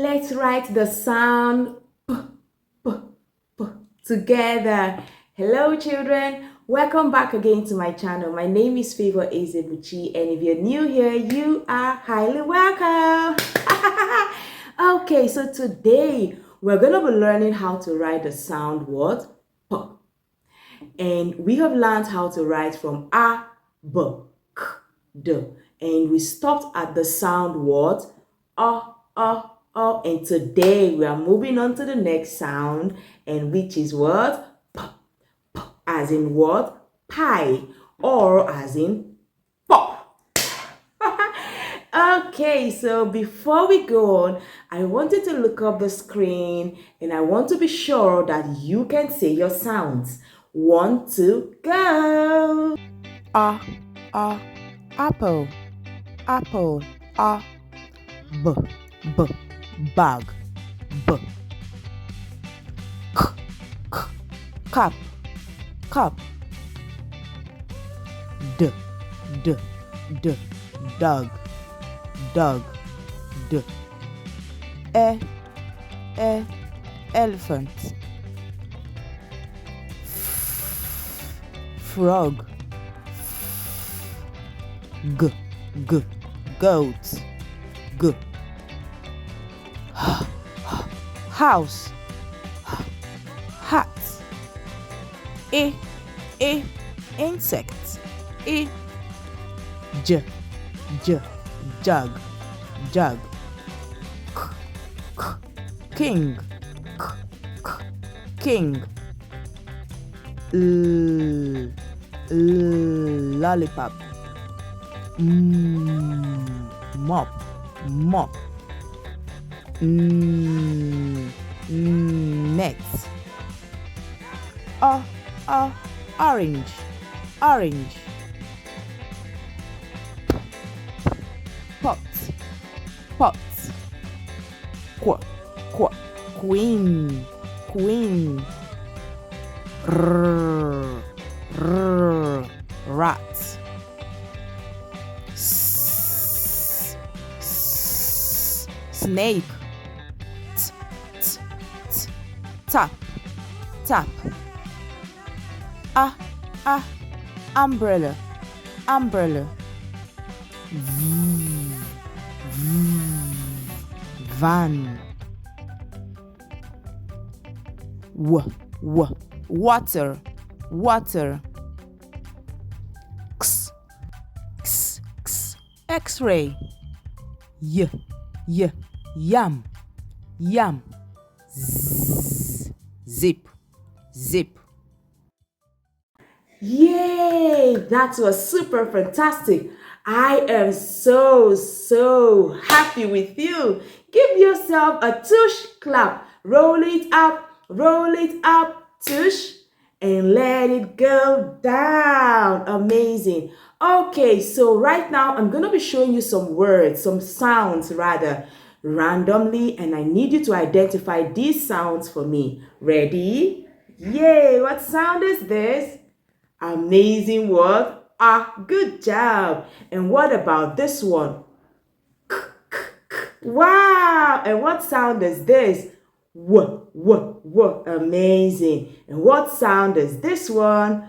Let's write the sound p, p, p together. Hello children, welcome back again to my channel. My name is favourtheteacher, and if you're new here, you are highly welcome. Okay, so today we're going to be learning how to write the sound what? P. And we have learned how to write from A, B, K, D. And we stopped at the sound what? And today we are moving on to the next sound, and which is what? P, P, as in what? Pie, or as in pop. Okay, so before we go on, I wanted to look up the screen, and I want to be sure that you can say your sounds. 1, 2, go! Apple, apple, b, bag, b, cup, d, dog, d, elephant, frog, goat, g, house, hat, insect, jug, king, lollipop, mop, net, orange, pot, queen, rat, snake, tap, umbrella, van, water, x-ray, yam, zip. Yay! That was super fantastic. I am so happy with you. Give yourself a tush clap. Roll it up, tush, and let it go down. Amazing. Okay, so right now I'm going to be showing you some words, some sounds rather, randomly, and I need you to identify these sounds for me. Ready? Yay! What sound is this? Amazing word. Good job. And what about this one? Wow. And what sound is this? Amazing. And what sound is this one?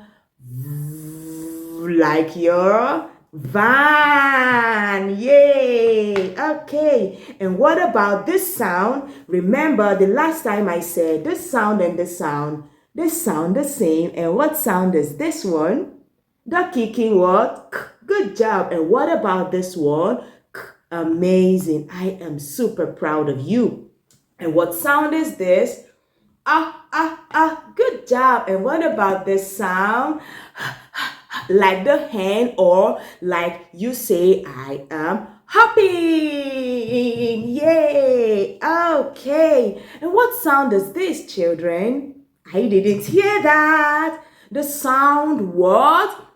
Like your van. Yay. Okay. And what about this sound? Remember the last time I said this sound and this sound. They sound the same. And what sound is this one? The kicking word. Good job. And what about this one? Amazing. I am super proud of you. And what sound is this? Good job. And what about this sound? Like the hand, or like you say, I am hopping. Yay. Okay. And what sound is this, children? I didn't hear that. The sound what?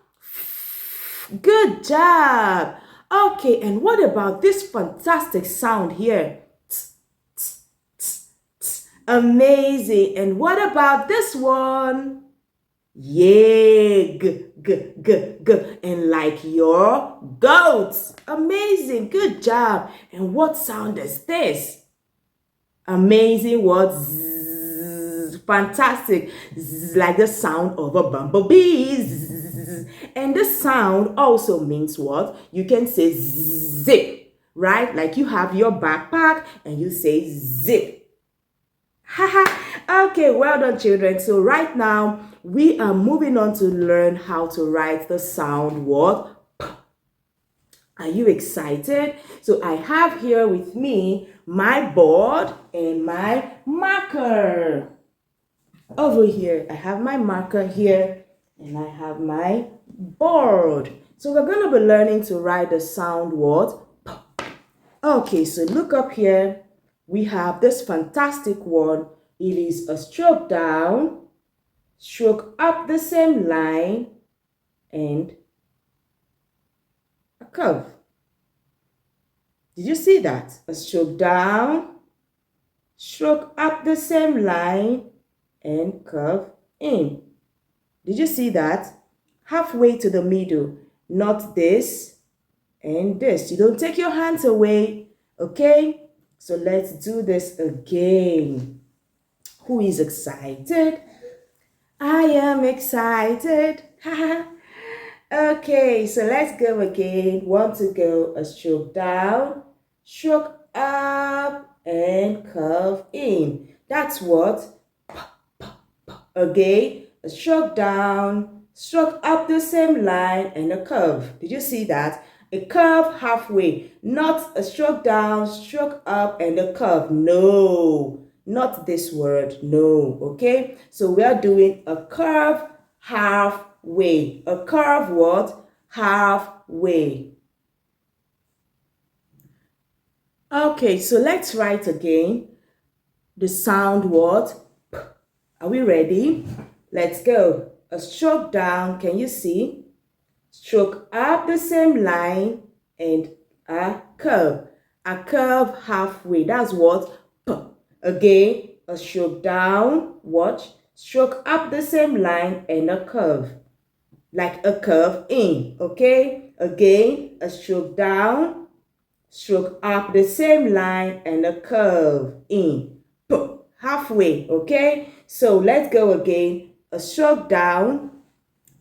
Good job. Okay, and what about this fantastic sound here? Amazing. And what about this one? Yeah, and like your goats. Amazing. Good job. And what sound is this? Amazing word. Zzz. Fantastic. Zzz, like the sound of a bumblebee. Zzz. And the sound also means what? You can say zip, right? Like you have your backpack and you say zip. Haha. Okay, well done, children. So right now we are moving on to learn how to write the sound word. Are you excited? So I have here with me my board and my marker. Over here, I have my marker here and I have my board. So we're going to be learning to write the sound word. Okay, so look up here. We have this fantastic one. It is a stroke down, stroke up the same line, and a curve. Did you see that? A stroke down, stroke up the same line, and curve in. Did you see that? Halfway to the middle, not this and this. You don't take your hands away, okay? So let's do this again. Who is excited? I am excited. Okay, so let's go again. Want to go a stroke down, stroke up, and curve in. That's what. Again, a stroke down, stroke up the same line, and a curve. Did you see that? A curve halfway, not a stroke down, stroke up, and a curve. No, not this word. No, okay? So we are doing a curve halfway. A curve what? Halfway. Okay, so let's write again the sound word. Are we ready? Let's go. A stroke down, can you see? Stroke up the same line and a curve. A curve halfway. That's what? P. Again, a stroke down, watch. Stroke up the same line and a curve. Like a curve in, okay? Again, a stroke down, stroke up the same line and a curve in. P. Halfway, okay? So let's go again. A stroke down,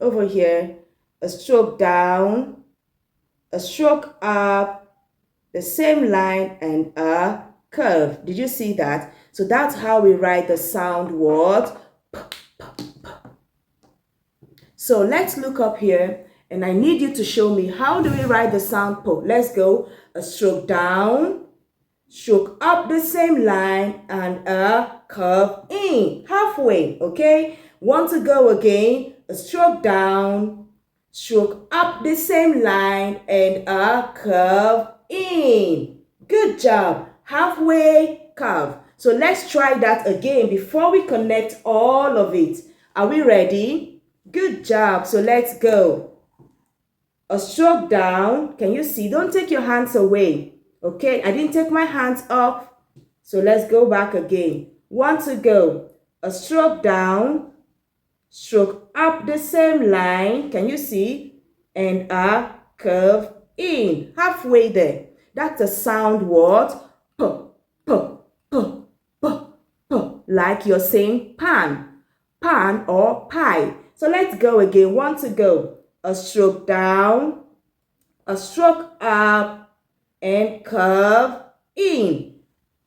over here, a stroke down, a stroke up, the same line, and a curve. Did you see that? So that's how we write the sound word. So let's look up here, and I need you to show me how do we write the sound po. Let's go. A stroke down, stroke up the same line, and a curve in. Halfway, okay? Want to go again? A stroke down, stroke up the same line, and a curve in. Good job. Halfway, curve. So let's try that again before we connect all of it. Are we ready? Good job. So let's go. A stroke down. Can you see? Don't take your hands away. Okay, I didn't take my hands off. So let's go back again. Want to go. A stroke down, stroke up the same line. Can you see? And a curve in. Halfway there. That's a sound word. P, p, p, p, p. Like you're saying pan. Pan or pie. So let's go again. Want to go. A stroke down, a stroke up, and curve in.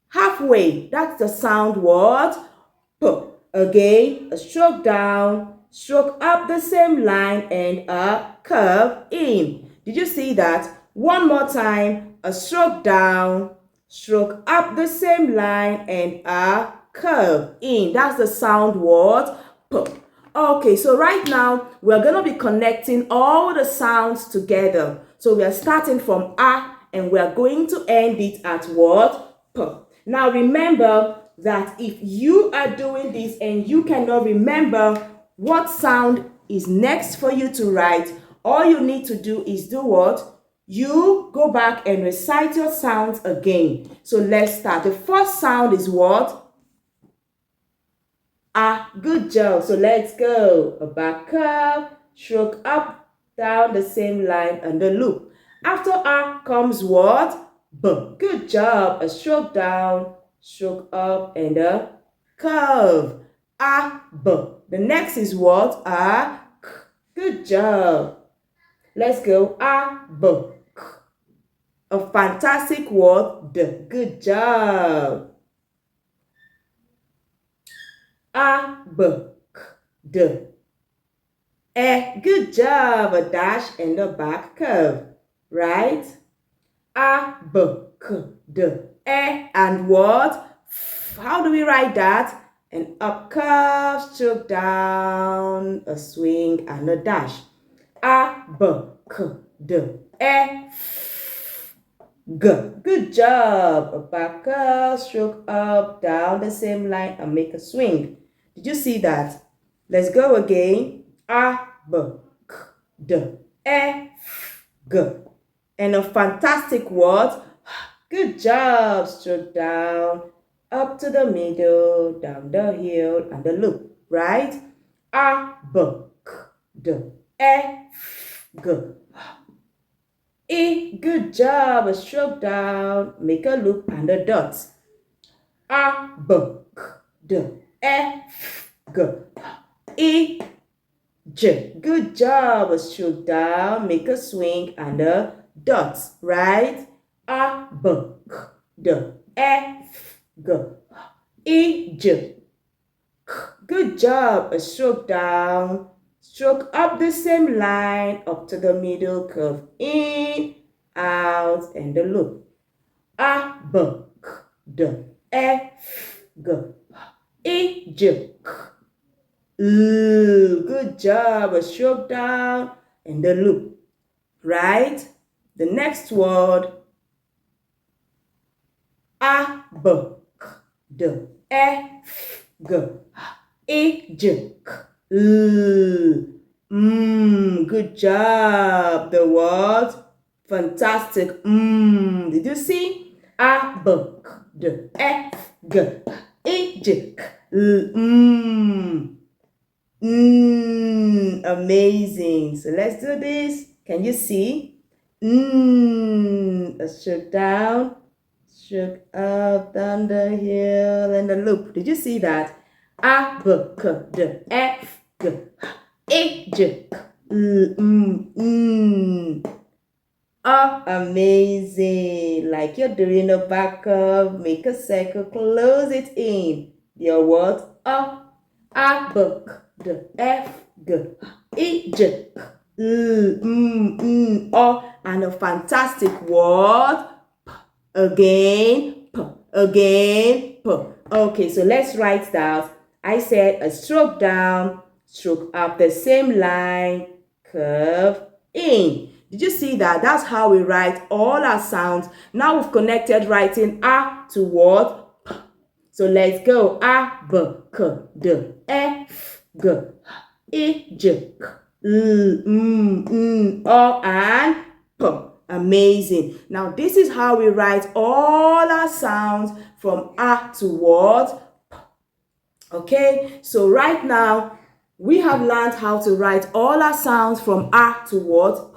Halfway, that's the sound word. P. Again, a stroke down, stroke up the same line, and a curve in. Did you see that? One more time. A stroke down, stroke up the same line, and a curve in. That's the sound word. P. Okay, so right now, we're going to be connecting all the sounds together. So we are starting from A, and we are going to end it at what? P. Now remember that if you are doing this and you cannot remember what sound is next for you to write, all you need to do is do what? You go back and recite your sounds again. So let's start. The first sound is what? Ah, good job. So let's go. A back curve, stroke up, down the same line, and the loop. After A comes what? B. Good job. A stroke down, stroke up, and a curve. A, B. The next is what? A, K. Good job. Let's go. A, B, K. A fantastic word. D. Good job. A, B, K, D. E. Good job. A dash and a back curve. Right? A, B, K, D, E. And what? How do we write that? An up curve, stroke down, a swing, and a dash. A, B, K, D, E, G. Good job. A back curve, stroke up, down the same line, and make a swing. Did you see that? Let's go again. A, B, K, D, E, G. And a fantastic word. Good job. Stroke down, up to the middle, down the hill, and the loop. Right? A, B, K, D, E, G. E. Good job. A stroke down, make a loop, and a dot. A, B, K, D, E, G. E, J. Good job. A stroke down, make a swing, and a dot. Right? A, B, K, D, E, G. E, J. Good job. A stroke down, stroke up the same line, up to the middle, curve in, out, and the loop. A, B, K, D, E, G. E, J. Good job. A stroke down and the loop. Right? The next word. A, B, K, D, E, G. E, J. Good job. The word. Fantastic. Did you see? A, B, K, D, E, G. E, J. Amazing. So let's do this. Can you see? A stroke down, stroke up, down the hill, and the loop. Did you see that? A, B, K, D, E, G. E, J. Oh, amazing. Like you're doing a back curve, make a circle, close it in. Your word. A, B, K, D, F, G, E, J. Oh, and a fantastic word. P. Again, P. Again, P. Okay, so let's write that. I said a stroke down, stroke up the same line, curve in. Did you see that? That's how we write all our sounds. Now we've connected writing A to what? P. So let's go. A, B, K, D, E, G, E, J, K, O, and P. Amazing. Now this is how we write all our sounds from A to what? P. Okay, so right now we have learned how to write all our sounds from A to what?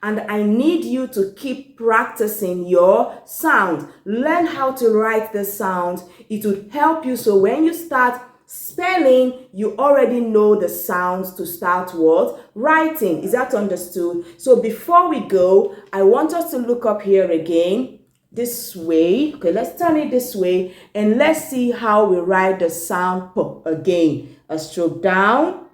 And I need you to keep practicing your sound. Learn how to write the sound. It would help you so when you start spelling, you already know the sounds to start what? Writing. Is that understood? So before we go, I want us to look up here again. This way. Okay, let's turn it this way. And let's see how we write the sound P again. A stroke down,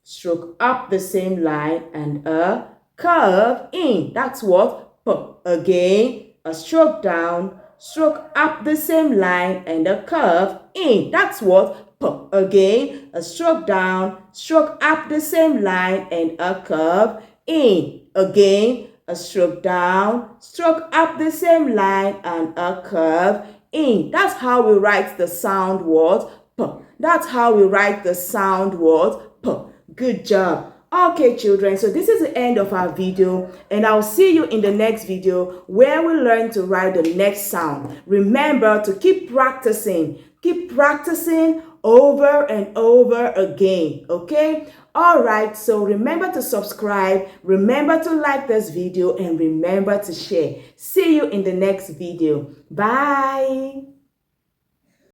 stroke up the same line, and a curve in. That's what? P. Again, a stroke down, stroke up the same line, and a curve in. That's what? P. Again, a stroke down, stroke up the same line, and a curve in. Again, a stroke down, stroke up the same line, and a curve in. That's how we write the sound word P. That's how we write the sound word P. Good job. Okay, children, so this is the end of our video, and I'll see you in the next video where we learn to write the next sound. Remember to keep practicing over and over again, okay? All right, so remember to subscribe, remember to like this video, and remember to share. See you in the next video. Bye.